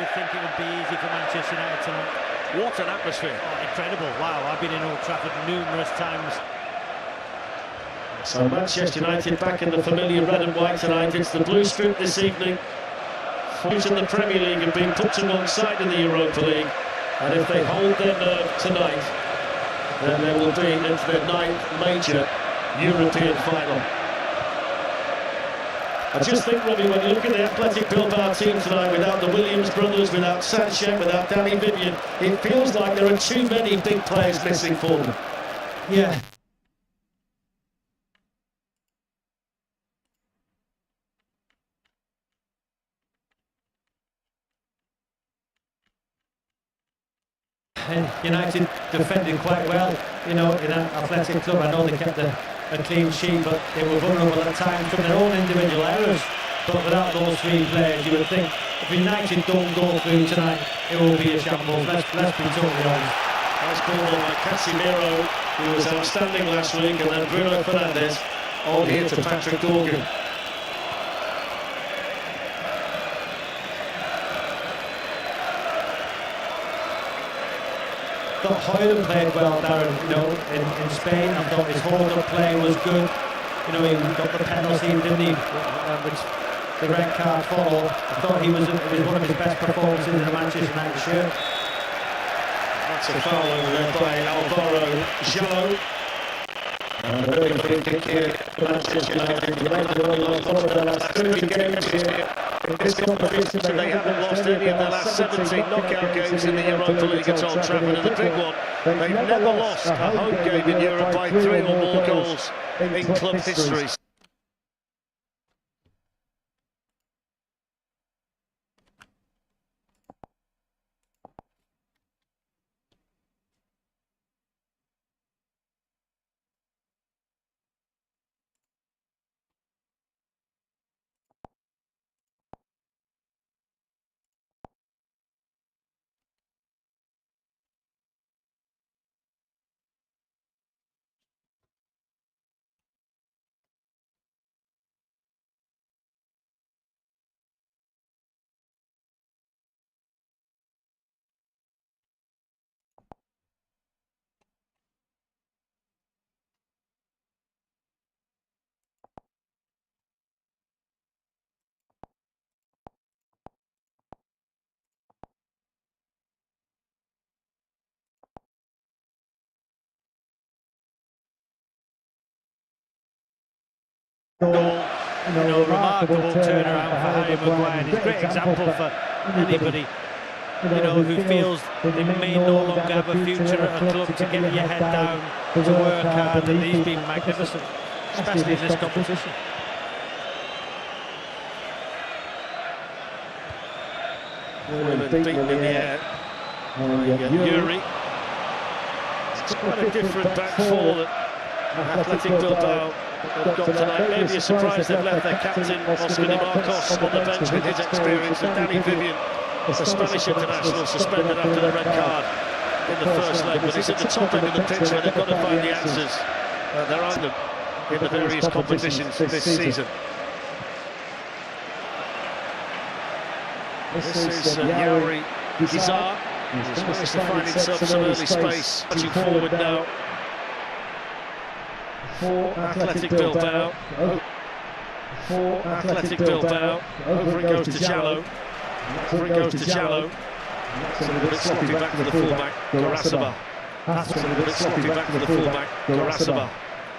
I think it would be easy for Manchester United tonight. What an atmosphere. Oh, incredible. Wow, I've been in Old Trafford numerous times. So Manchester United back in the familiar red and white tonight. It's the blue strip this evening. Forms in the Premier League have been put alongside in the Europa League. And if they hold their nerve tonight, then there will be into their 9th major European final. I just think, Robbie, when you look at the Athletic Bilbao team tonight, without the Williams brothers, without Sanchez, without Danny Vivian, it feels like there are too many big players missing for them. Yeah. United defended quite well, you know, in an Athletic club. I know they kept a clean sheet, but they were vulnerable at times from their own individual errors. But without those three players, you would think if United don't go through tonight, it will be a shambles. Let's be totally honest. Nice ball by Casemiro, who was outstanding last week, and then Bruno Fernandes on here to Patrick Dorgan. I thought Hoyland played well, Darren, you know, in Spain. I thought his hold-up play was good. You know, he got the penalty, didn't he? Which the red card followed. I thought it was one of his best performances in a Manchester United shirt. That's a foul over there by Alvaro Jallo. And a very big kick here for Manchester United. United have only lost one of their last 30 games here in this competition. They haven't lost any of their last 17 knockout games in the Europa League at Old Trafford. And the big one, they've never lost a home game in Europe by 3 or more goals in club history. Remarkable turnaround for Harry Maguire. He's a great example for anybody, who feels they may no longer have a future at a club, to get your head down, to work hard, and he's been magnificent, especially in this competition. Beaten in the air. Yuri. It's quite a different back four that Athletic Bilbao have got tonight. Maybe a surprise they've left their captain, Oscar Di Marcos, on the bench with his experience, and Danny Vivian, the Spanish international, suspended after the red card in the first leg. But it's at the top end of the pitch where they've got to find the answers. They're on them in the various competitions this season. This is Yuri Gizar. He's managed to find himself some early space. Touching forward now for Athletic Bilbao. Over it goes to Jallo. Over it goes to Jallo. It's a little bit sloppy back to the fullback, Gorasaba. It's a little bit sloppy back to the fullback, Gorasaba.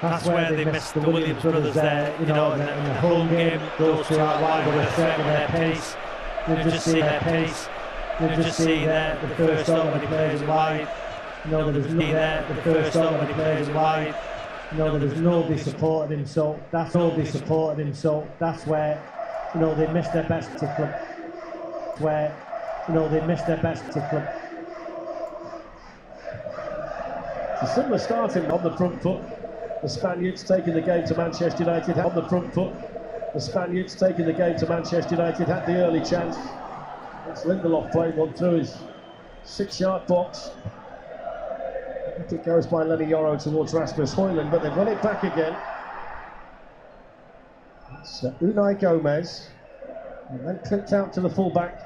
That's where they missed the Williams brothers there, in the home game. Those two out wide with a threat with their pace. You just see their pace. You just see there the first stop when he plays wide. There was the first stop when he plays wide. There was nobody supporting him, so that's where they missed their best to club. It's a similar starting on the front foot. The Spaniards taking the game to Manchester United on the front foot. The Spaniards taking the game to Manchester United had the early chance. It's Lindelof playing one through his 6-yard box. I think it goes by Lenny Yoro towards Rasmus Højlund, but they've run it back again. It's Unai Gomez, and then clipped out to the fullback,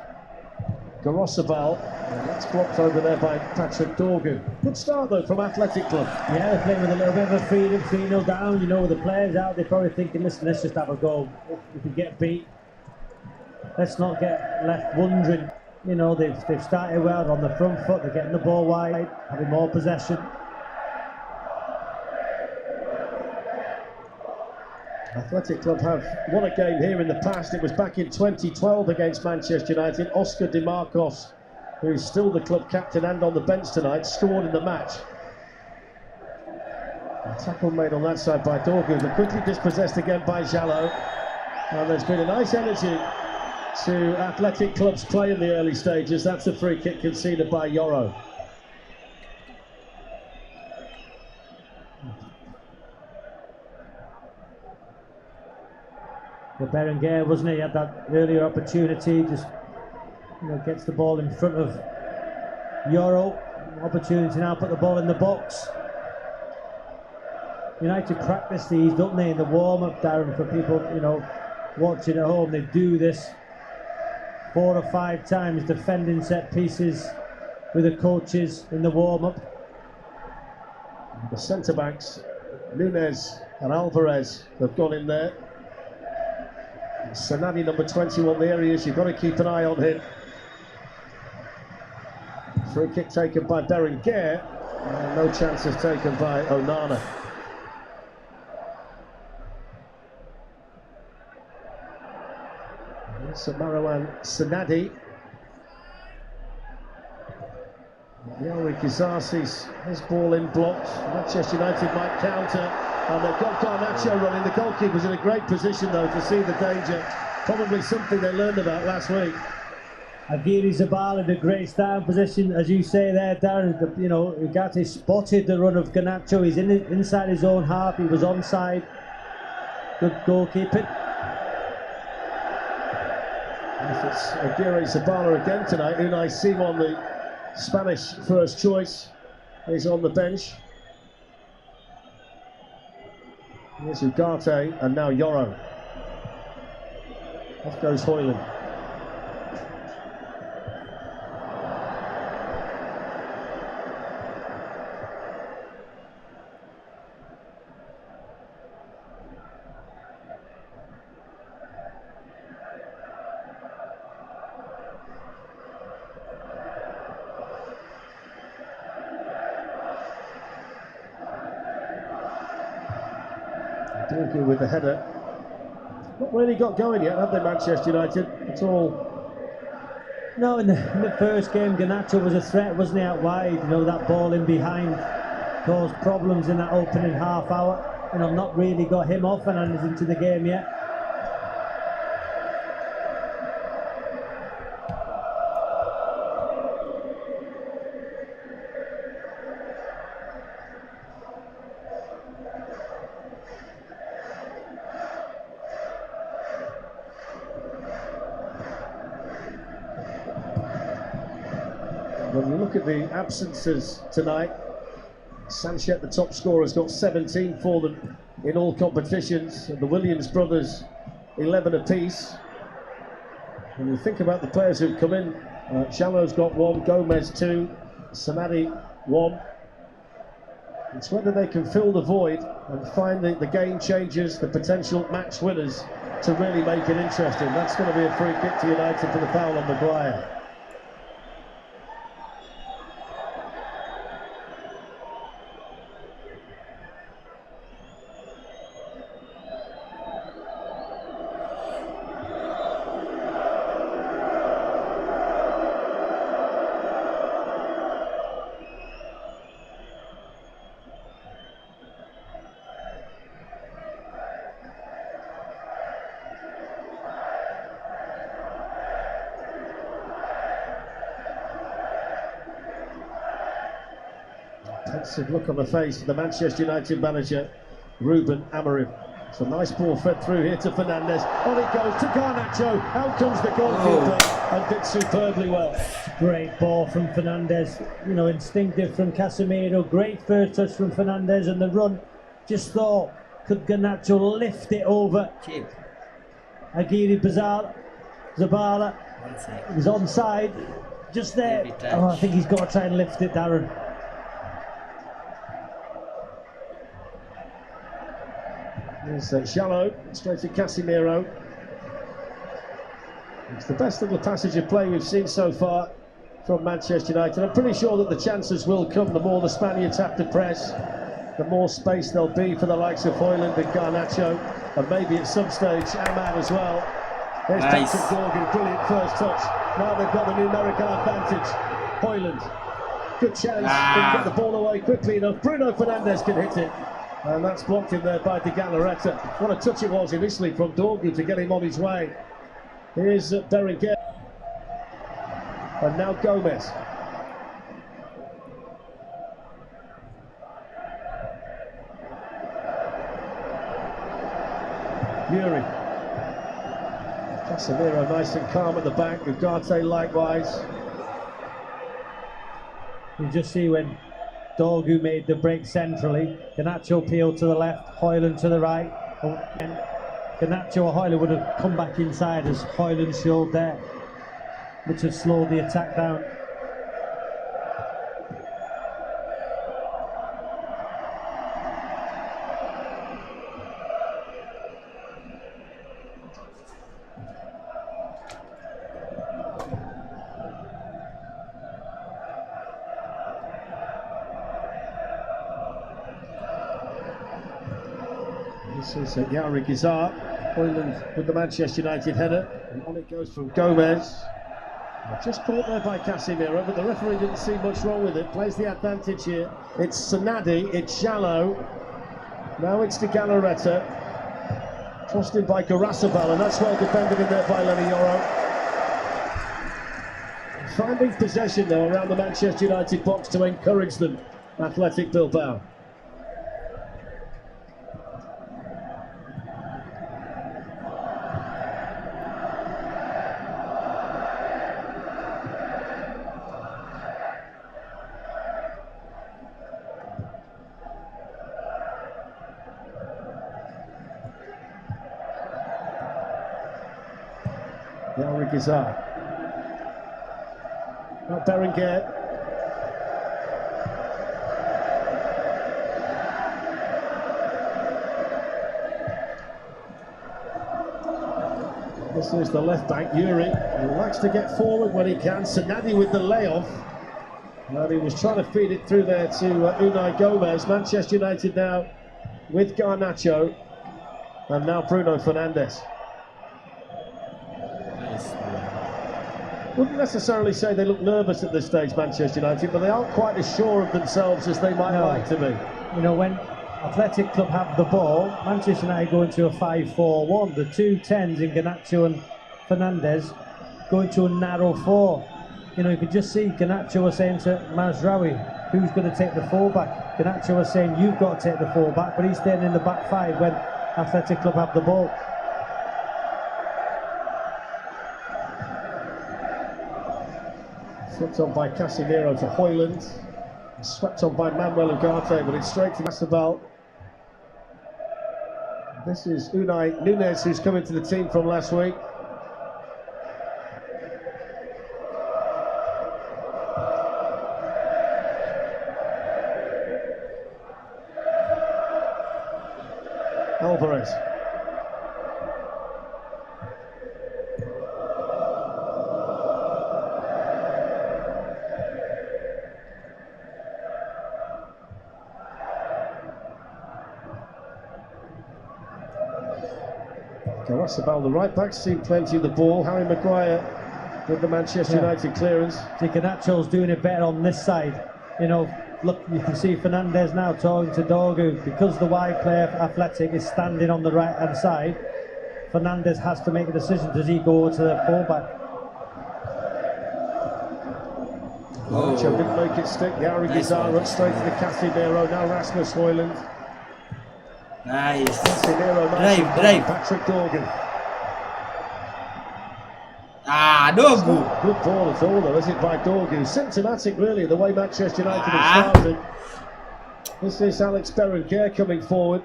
Gorosabal, and that's blocked over there by Patrick Dorgu. Good start though from Athletic Club. Yeah, they're playing with a little bit of a freedom, 3-0 down, you know, with the players out, they're probably thinking, listen, let's just have a go. If we get beat, let's not get left wondering. You know, they've started well on the front foot, they're getting the ball wide, having more possession. Athletic Club have won a game here in the past. It was back in 2012 against Manchester United. Oscar Di Marcos, who's still the club captain and on the bench tonight, scored in the match. A tackle made on that side by Dorgu, but quickly dispossessed again by Jallo. And there's been a nice energy to Athletic Club's play in the early stages. That's a free kick conceded by Yoro. The Berenguer, wasn't he? He had that earlier opportunity, just gets the ball in front of Yoro. Opportunity now, put the ball in the box. United practice these, don't they, in the warm-up, Darren, for people watching at home. They do this 4 or 5 times, defending set pieces with the coaches in the warm-up. The centre-backs, Nunez and Alvarez, have gone in there. Sanani, number 21, there he is. You've got to keep an eye on him. Free kick taken by Berenguer. No chances taken by Onana. So Marwan Sanadi. Youri Kizasi's his ball in blocked. Manchester United might counter. And they've got Garnacho running. The goalkeeper's in a great position though to see the danger. Probably something they learned about last week. Aguirre Zabala in a great starting position, as you say there, Darren. Ugarte spotted the run of Garnacho. He's inside his own half. He was onside. Good goalkeeping. It's Aguirre Zabala again tonight. Unai Simon, the Spanish first choice, is on the bench. Here's Ugarte and now Yoro. Off goes Hoyland. Dorgu with the header. Not really got going yet, have they, Manchester United, at all? No, in the first game, Garnacho was a threat, wasn't he, out wide? That ball in behind caused problems in that opening half hour. Not really got him off and he's into the game yet. When you look at the absences tonight, Sanchez, the top scorer, has got 17 for them in all competitions, and the Williams brothers 11 apiece. When you think about the players who've come in, Jallo's got 1, Gomez 2, Sanadi 1. It's whether they can fill the void and find the game changers, the potential match winners, to really make it interesting. That's going to be a free kick to United for the foul on Maguire. Pensive look on the face of the Manchester United manager, Ruben Amorim. It's a nice ball fed through here to Fernandes. On it goes to Garnacho. Out comes the goalkeeper and did superbly well. Great ball from Fernandes. Instinctive from Casemiro. Great first touch from Fernandes, and the run. Just thought, could Garnacho lift it over? Aguirre Zabala. It was onside. Just there. Oh, I think he's got to try and lift it, Darren. Here's Shallow, straight to Casemiro. It's the best little passage of play we've seen so far from Manchester United. I'm pretty sure that the chances will come. The more the Spaniards have to press, the more space there'll be for the likes of Højlund and Garnacho, and maybe at some stage Ahmad as well. There's Patrick Dorgan, brilliant first touch. Now they've got the numerical advantage. Højlund, good chance, can get the ball away quickly enough. Bruno Fernandes can hit it, and that's blocked in there by De Galarreta. What a touch it was initially from Dorgan to get him on his way. Here's Berenguer, and now Gomez. Yuri. Casemiro nice and calm at the back, Ugarte likewise. You just see when Dorgu made the break centrally, Garnacho peeled to the left, Højlund to the right, and Garnacho or Højlund would have come back inside as Højlund showed there, which had slowed the attack down. This is Yauri Gizar, Højlund with the Manchester United header, and on it goes from Gomez. Just caught there by Casemiro, but the referee didn't see much wrong with it. Plays the advantage here. It's Sanadi, it's Shallow. Now it's De Galarreta. Crossed in by Garasabal, and that's well defended in there by Lenny Yoro. Finding possession though around the Manchester United box to encourage them, Athletic Bilbao. Yauri Gizar. Now Berenguer. This is the left back, Yuri. He likes to get forward when he can. Sanadi with the layoff. And he was trying to feed it through there to Unai Gomez. Manchester United now with Garnacho. And now Bruno Fernandes. Wouldn't necessarily say they look nervous at this stage, Manchester United, but they aren't quite as sure of themselves as they might like to be. You know, when Athletic Club have the ball, Manchester United go into a 5-4-1. The two 10s in Garnacho and Fernandes go into a narrow 4. You know, you could just see Garnacho was saying to Mazraoui, who's going to take the fullback? Garnacho was saying, you've got to take the fullback, but he's staying in the back 5 when Athletic Club have the ball. Swept on by Casemiro to Højlund. Swept on by Manuel Ugarte, but it's straight to Masabal. This is Unai Nunes, who's come into the team from last week. Alvarez. Garasabal, the right back, seen plenty of the ball. Harry Maguire with the Manchester United clearance. Garnacho's doing it better on this side. You know, look, you can see Fernandes now talking to Dorgu. Because the wide player for Athletic is standing on the right hand side, Fernandes has to make a decision. Does he go to the fullback? Garnacho didn't make it stick. Yauri Gizar up straight to the Casemiro. Now Rasmus Højlund. Nice. Drive. Patrick Dorgan. Dorgu. Good ball at all, though, is it, by Dorgu? Symptomatic, really, the way Manchester United have started. This is Alex Berenguer coming forward.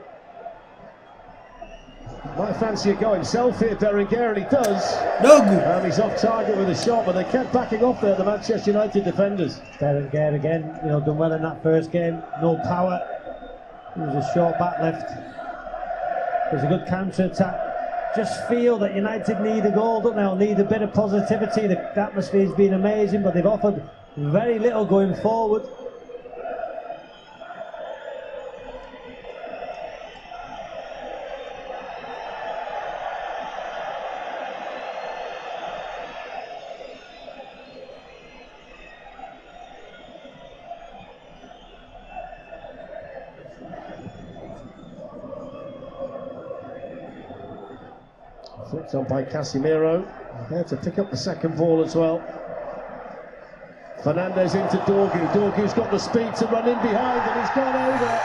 Might fancy a go himself here, Berenguer, and he does. No good. And he's off target with a shot, but they kept backing off there, the Manchester United defenders. Berenguer again, done well in that first game. No power. It was a short back left. It was a good counter-attack. Just feel that United need a goal, don't they? Or need a bit of positivity. The atmosphere's been amazing, but they've offered very little going forward. Flicked on by Casemiro, there to pick up the second ball as well. Fernandes into Dorgu. Dorgu's got the speed to run in behind, and he's gone over.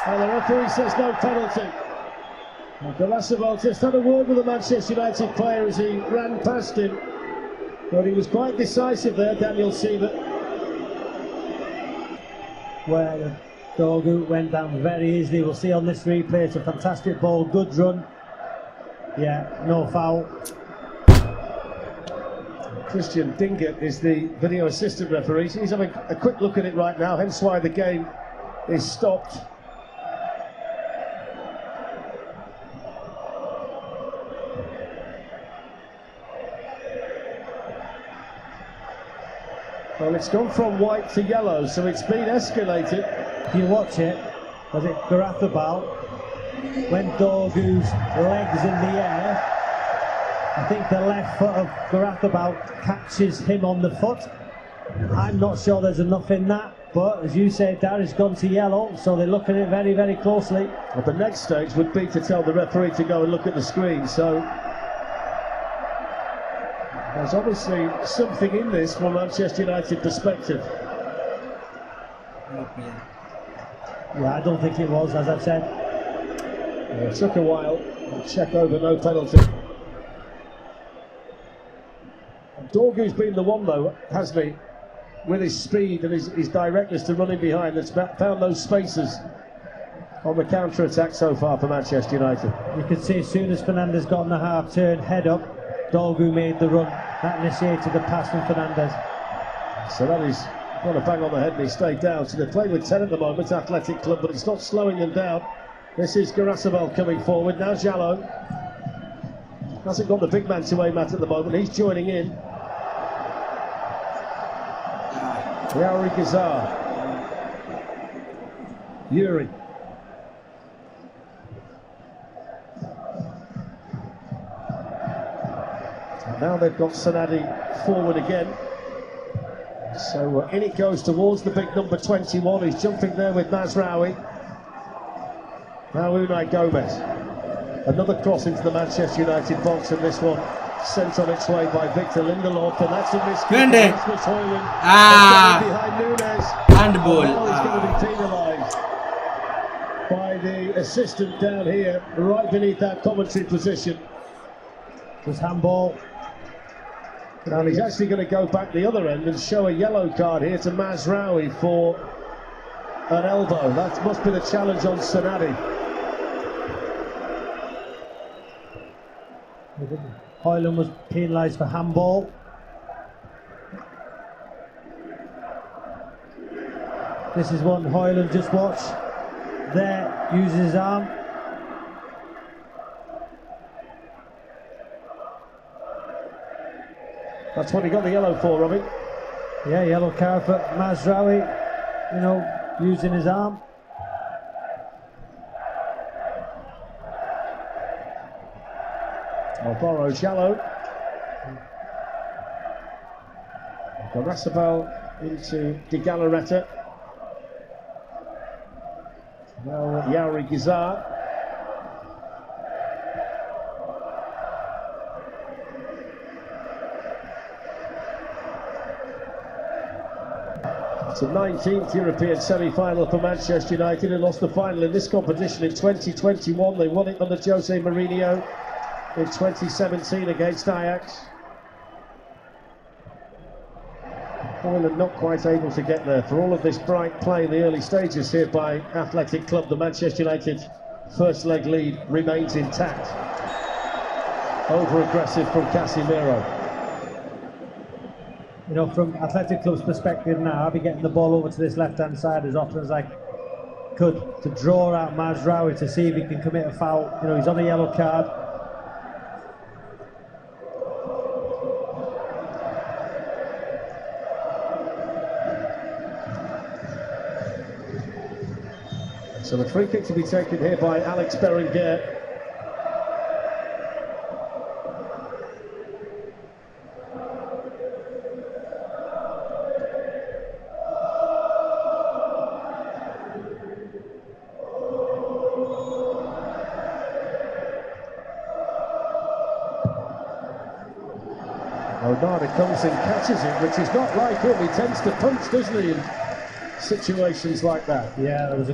And the referee says no penalty. Garasabal just had a word with the Manchester United player as he ran past him, but he was quite decisive there, Daniel Sievert. Where Dorgu went down very easily. We'll see on this replay. It's a fantastic ball, good run. Yeah, no foul. Christian Dingert is the video assistant referee. He's having a quick look at it right now, hence why the game is stopped. Well, it's gone from white to yellow, so it's been escalated. If you watch it, was it Garasabal? When Dorgu's legs in the air, I think the left foot of Garasabal catches him on the foot. I'm not sure there's enough in that, but as you say, Darry's gone to yellow, so they look at it very, very closely. Well, the next stage would be to tell the referee to go and look at the screen, so there's obviously something in this from a Manchester United perspective. Yeah, I don't think it was, as I've said. It took a while. Check over, no penalty. Dorgu's been the one, though, hasn't he, with his speed and his directness to running behind, that's found those spaces on the counter-attack so far for Manchester United. You could see as soon as Fernandes got on the half-turn, head up, Dorgu made the run. That initiated the pass from Fernandes. So that is got a bang on the head and he stayed down. So they're playing with 10 at the moment, Athletic Club, but it's not slowing them down. This is Garasabal coming forward. Now Jallo hasn't got the big man to aim at the moment. He's joining in. Yauri Gazar. Yuri. And now they've got Sanadi forward again. So in it goes towards the big number 21. He's jumping there with Mazraoui. Now Unai Gomez. Another cross into the Manchester United box, and this one sent on its way by Victor Lindelof, and that's a miscue. Behind Nunes. Handball. Now he's going to be penalised by the assistant down here, right beneath that commentary position. It was handball. And he's actually going to go back the other end and show a yellow card here to Mazraoui for an elbow. That must be the challenge on Sanadi. Højlund was penalised for handball. This is one Højlund just watched. There, uses his arm. That's what he got the yellow for, Robbie. Yeah, yellow card for Mazraoui, using his arm. Alvaro Jallo. Garasabal into Di Gallaretta. Now Yauri Gizar. It's the 19th European semi-final for Manchester United, who lost the final in this competition in 2021. They won it under Jose Mourinho in 2017 against Ajax. Højlund not quite able to get there for all of this bright play in the early stages here by Athletic Club, the Manchester United first leg lead remains intact. Over-aggressive from Casemiro. You know, from Athletic Club's perspective now, I'll be getting the ball over to this left-hand side as often as I could to draw out Mazraoui to see if he can commit a foul. You know, he's on a yellow card. So the free kick to be taken here by Alex Berenguer. Onana comes and catches it, which is not like him. He tends to punch, doesn't he, in situations like that? Yeah, there was a